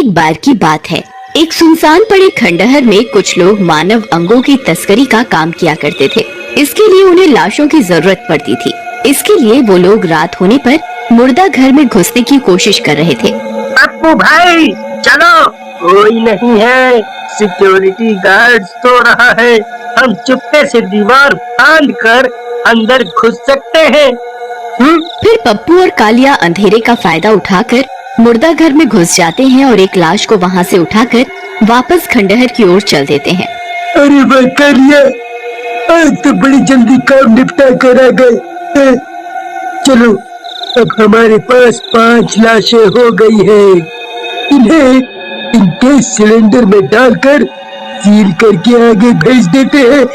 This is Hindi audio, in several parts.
एक बार की बात है। एक सुनसान पड़े खंडहर में कुछ लोग मानव अंगों की तस्करी का काम किया करते थे। इसके लिए उन्हें लाशों की जरूरत पड़ती थी। इसके लिए वो लोग रात होने पर मुर्दा घर में घुसने की कोशिश कर रहे थे। पप्पू भाई चलो, कोई नहीं है, सिक्योरिटी गार्ड सो रहा है, हम चुपके से दीवार फांद कर अंदर घुस सकते हैं। फिर पप्पू और कालिया अंधेरे का फायदा उठाकर मुर्दा घर में घुस जाते हैं और एक लाश को वहाँ से उठाकर वापस खंडहर की ओर चल देते हैं। अरे वाह कालिया, आज तो बड़ी जल्दी काम निपटा कर आ गए। चलो, अब हमारे पास 5 लाशें हो गई है। इन्हें इन गैस सिलेंडर में डालकर सील करके आगे भेज देते हैं।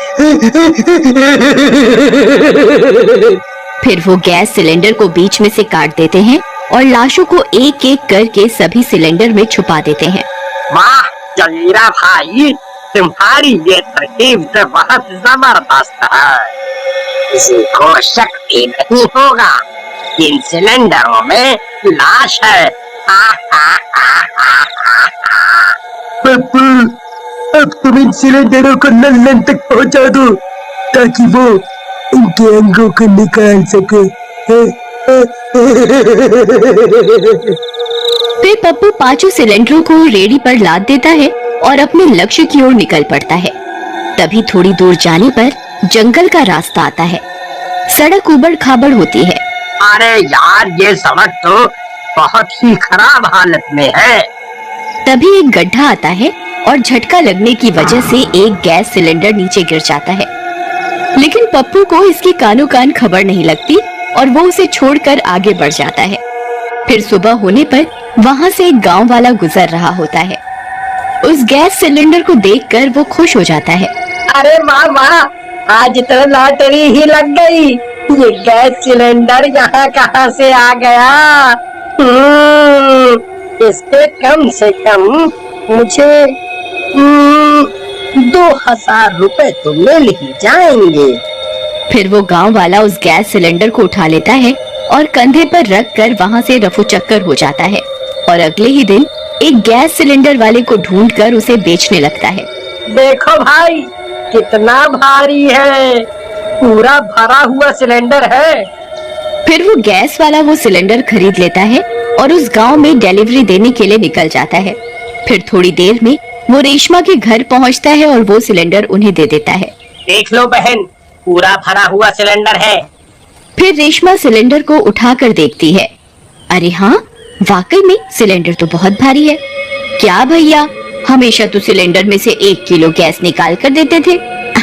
फिर वो गैस सिलेंडर को बीच में से काट देते हैं और लाशों को एक एक करके सभी सिलेंडर में छुपा देते हैं। वाह जगीरा भाई, तुम्हारी ये तरकीब तो बहुत जबरदस्त है। किसी को शक भी नहीं होगा इन सिलेंडरों में लाश है। पप्पू, अब तुम इन सिलेंडरों को नल तक पहुंचा दो ताकि वो इनके अंगों को निकाल सके। फिर पप्पू 5 सिलेंडरों को रेडी पर लाद देता है और अपने लक्ष्य की ओर निकल पड़ता है। तभी थोड़ी दूर जाने पर जंगल का रास्ता आता है। सड़क उबड़ खाबड़ होती है। अरे यार, ये सड़क तो बहुत ही खराब हालत में है। तभी एक गड्ढा आता है और झटका लगने की वजह से एक गैस सिलेंडर नीचे गिर जाता है। लेकिन पप्पू को इसकी कानो कान खबर नहीं लगती और वो उसे छोड़कर आगे बढ़ जाता है। फिर सुबह होने पर वहाँ से एक गांव वाला गुजर रहा होता है। उस गैस सिलेंडर को देखकर वो खुश हो जाता है। अरे वाह वाह, आज तो लॉटरी ही लग गई। ये गैस सिलेंडर यहाँ कहाँ से आ गया? इसके कम से कम मुझे 2000 रुपए तो मिल ही जाएंगे। फिर वो गांव वाला उस गैस सिलेंडर को उठा लेता है और कंधे पर रख कर वहाँ से रफू चक्कर हो जाता है और अगले ही दिन एक गैस सिलेंडर वाले को ढूंढकर उसे बेचने लगता है। देखो भाई, कितना भारी है, पूरा भरा हुआ सिलेंडर है। फिर वो गैस वाला वो सिलेंडर खरीद लेता है और उस गांव में डिलीवरी देने के लिए निकल जाता है। फिर थोड़ी देर में वो रेशमा के घर पहुंचता है और वो सिलेंडर उन्हें दे देता है। देख लो बहन, पूरा भरा हुआ सिलेंडर है। फिर रेशमा सिलेंडर को उठाकर देखती है। अरे हाँ, वाकई में सिलेंडर तो बहुत भारी है। क्या भैया, हमेशा तो सिलेंडर में से 1 किलो गैस निकाल कर देते थे,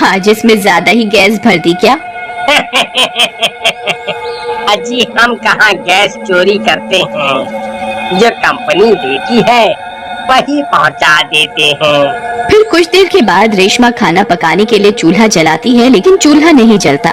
आज इसमें ज्यादा ही गैस भर दी क्या? अजी, हम कहाँ गैस चोरी करते हैं, जो कंपनी देती है वही पहुँचा देते हैं। फिर कुछ देर के बाद रेशमा खाना पकाने के लिए चूल्हा जलाती है, लेकिन चूल्हा नहीं जलता।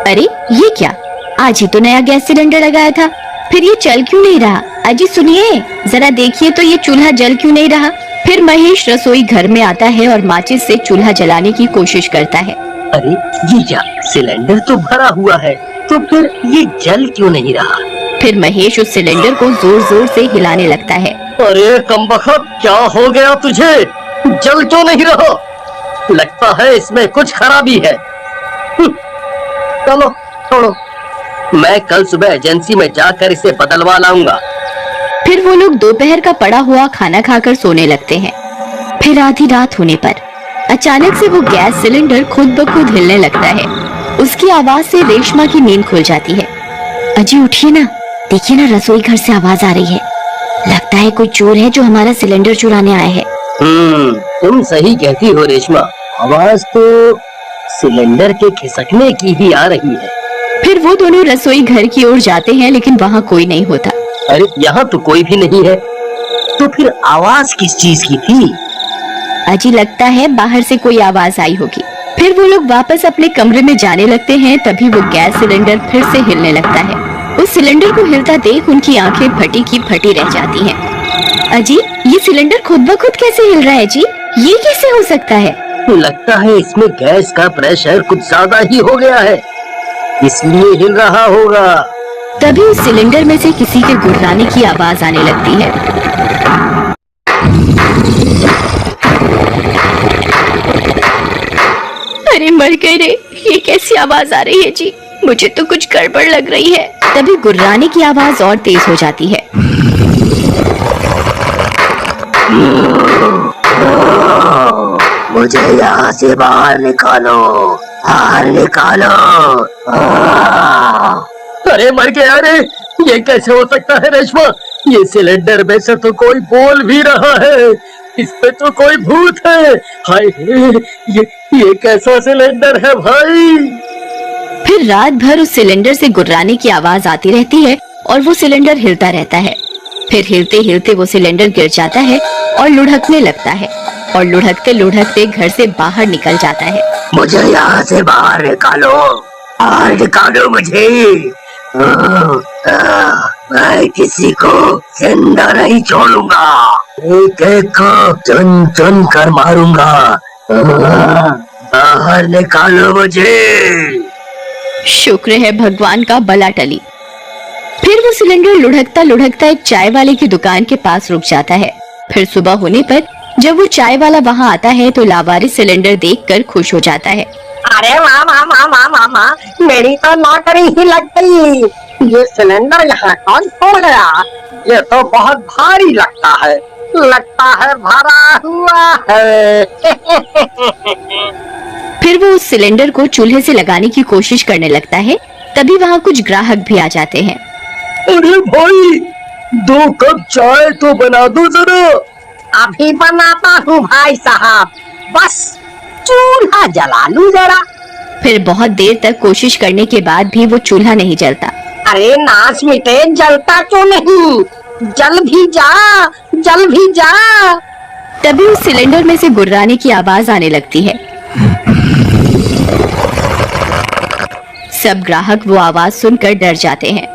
अरे ये क्या, आज ही तो नया गैस सिलेंडर लगाया था, फिर ये चल क्यों नहीं रहा? अजी सुनिए, जरा देखिए तो ये चूल्हा जल क्यों नहीं रहा? फिर महेश रसोई घर में आता है और माचिस से चूल्हा जलाने की कोशिश करता है। अरे ये क्या, सिलेंडर तो भरा हुआ है, तो फिर ये जल क्यों नहीं रहा? फिर महेश उस सिलेंडर को जोर जोर से हिलाने लगता है। अरे कमबख्त, क्या हो गया तुझे? जल क्यों नहीं रहा? लगता है इसमें कुछ खराबी है। चलो छोड़ो, मैं कल सुबह एजेंसी में जाकर इसे बदलवा लाऊंगा। फिर वो लोग दोपहर का पड़ा हुआ खाना खाकर सोने लगते हैं। फिर आधी रात होने पर अचानक से वो गैस सिलेंडर खुद ब खुद हिलने लगता है। उसकी आवाज से रेशमा की नींद खुल जाती है। अजी उठिए ना, देखिए ना, रसोई घर से आवाज आ रही है। लगता है कोई चोर है जो हमारा सिलेंडर चुराने आया है। तुम सही कहती हो रेशमा, आवाज तो सिलेंडर के खिसकने की ही आ रही है। फिर वो दोनों रसोई घर की ओर जाते हैं, लेकिन वहाँ कोई नहीं होता। अरे यहाँ तो कोई भी नहीं है, तो फिर आवाज किस चीज की थी? अजी लगता है बाहर से कोई आवाज आई होगी। फिर वो लोग वापस अपने कमरे में जाने लगते हैं। तभी वो गैस सिलेंडर फिर से हिलने लगता है। उस सिलेंडर को हिलता देख उनकी आंखें फटी की फटी रह जाती हैं। अजी, ये सिलेंडर खुद ब खुद कैसे हिल रहा है जी? ये कैसे हो सकता है? लगता है इसमें गैस का प्रेशर कुछ ज्यादा ही हो गया है, इसलिए हिल रहा होगा। तभी उस सिलेंडर में से किसी के गुर्राने की आवाज आने लगती है। मर गए रे, ये कैसी आवाज आ रही है जी, मुझे तो कुछ गड़बड़ लग रही है। तभी गुर्राने की आवाज और तेज हो जाती है। मुझे यहाँ से बाहर निकालो, बाहर निकालो। अरे मर गया रे, ये कैसे हो सकता है रेशमा? ये सिलेंडर में से तो कोई बोल भी रहा है, इसमें तो कोई भूत है। हाय ये कैसा सिलेंडर है भाई? फिर रात भर उस सिलेंडर से गुर्राने की आवाज आती रहती है और वो सिलेंडर हिलता रहता है। फिर हिलते हिलते वो सिलेंडर गिर जाता है और लुढ़कने लगता है और लुढ़कते लुढ़कते घर से बाहर निकल जाता है। मुझे यहाँ से बाहर निकालो, बाहर निकालो मुझे। मैं किसी को जिंदा नहीं छोड़ूंगा, एक एक को चुन चुन कर मारूंगा। बाहर निकालो मुझे। शुक्र है भगवान का बला टली। फिर वो सिलेंडर लुढ़कता लुढ़कता एक चाय वाले की दुकान के पास रुक जाता है। फिर सुबह होने पर जब वो चाय वाला वहाँ आता है तो लावारिस सिलेंडर देखकर खुश हो जाता है। अरे वाह वाह वाह वाह वाह वाह, मेरी तो लॉटरी ही लग गई। ये सिलेंडर यहाँ कौन छोड़ गया? ये तो बहुत भारी लगता है भरा हुआ है। फिर वो उस सिलेंडर को चूल्हे से लगाने की कोशिश करने लगता है। तभी वहाँ कुछ ग्राहक भी आ जाते हैं। अरे भाई, 2 कप चाय तो बना दो जरा। अभी बनाता हूँ भाई साहब, बस चूल्हा जला लूं जरा। फिर बहुत देर तक कोशिश करने के बाद भी वो चूल्हा नहीं जलता। अरे नाच मिटे, जलता क्यों नहीं? जल भी जा। तभी उस सिलेंडर में से गुर्राने की आवाज आने लगती है। सब ग्राहक वो आवाज सुनकर डर जाते हैं।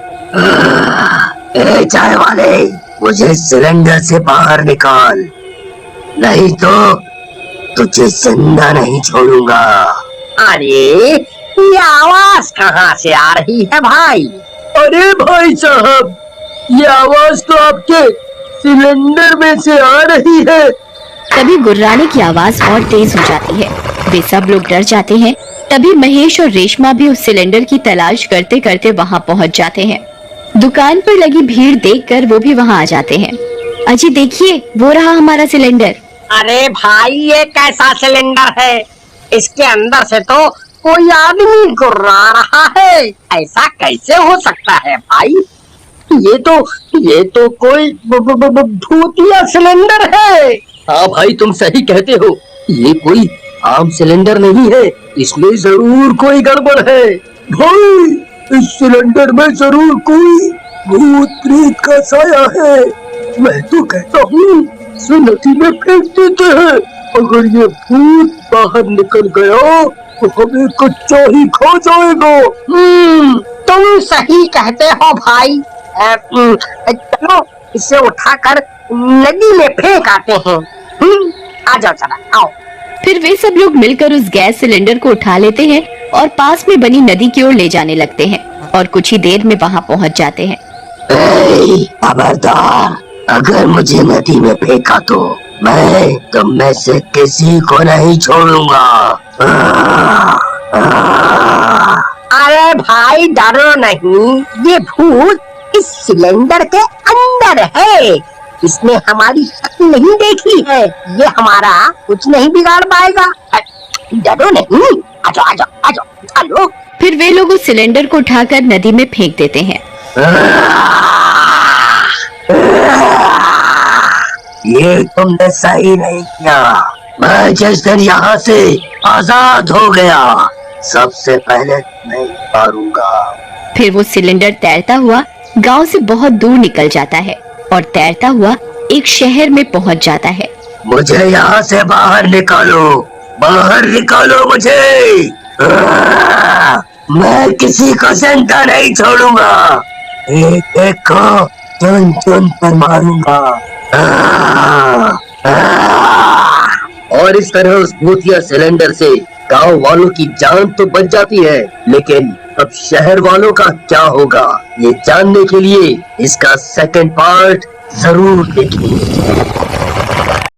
ए चाय वाले, मुझे सिलेंडर से बाहर निकाल, नहीं तो तुझे जिंदा नहीं छोड़ूंगा। अरे ये आवाज कहाँ से आ रही है भाई? अरे भाई साहब, ये आवाज तो आपके सिलेंडर में से आ रही है। तभी गुर्राने की आवाज और तेज हो जाती है। वे सब लोग डर जाते हैं। तभी महेश और रेशमा भी उस सिलेंडर की तलाश करते करते वहाँ पहुँच जाते हैं। दुकान पर लगी भीड़ देखकर वो भी वहाँ आ जाते हैं। अजी देखिए, वो रहा हमारा सिलेंडर। अरे भाई, ये कैसा सिलेंडर है? इसके अंदर से तो कोई आदमी गुर्रा रहा है। ऐसा कैसे हो सकता है भाई? ये तो कोई भूतिया सिलेंडर है। हाँ भाई, तुम सही कहते हो, ये कोई आम सिलेंडर नहीं है, इसमें जरूर कोई गड़बड़ है। भाई, इस सिलेंडर में जरूर कोई भूत प्रेत का साया है। मैं तो कहता हूँ इसे नदी में फेंक देते हैं। अगर ये भूत बाहर निकल गया तो हमें कच्चा ही खा जाएगा। तुम सही कहते हो भाई। चलो इसे उठाकर नदी में फेंक आते हैं। आ जाओ, चला आओ। फिर वे सब लोग मिलकर उस गैस सिलेंडर को उठा लेते हैं और पास में बनी नदी की ओर ले जाने लगते हैं और कुछ ही देर में वहाँ पहुँच जाते हैं। खबरदार, अगर मुझे नदी में फेंका तो मैं तुम में से किसी को नहीं छोड़ूंगा। अरे भाई डरो नहीं, ये भूत इस सिलेंडर के अंदर है। इसने हमारी शक्ति नहीं देखी है, ये हमारा कुछ नहीं बिगाड़ पाएगा। डरो नहीं, आजो आजो आजो चलो। फिर वे लोग उस सिलेंडर को उठाकर नदी में फेंक देते हैं। ये तुमने सही नहीं किया। मैं जिस दिन यहाँ से आजाद हो गया, सबसे पहले मैं मारूंगा। फिर वो सिलेंडर तैरता हुआ गांव से बहुत दूर निकल जाता है और तैरता हुआ एक शहर में पहुंच जाता है। मुझे यहाँ से बाहर निकालो मुझे। मैं किसी को जिंदा नहीं छोड़ूंगा, एक एक को चुन चुन कर मारूंगा। और इस तरह उस भूतिया सिलेंडर से गांव वालों की जान तो बच जाती है, लेकिन अब शहर वालों का क्या होगा, ये जानने के लिए इसका सेकंड पार्ट जरूर देखिए।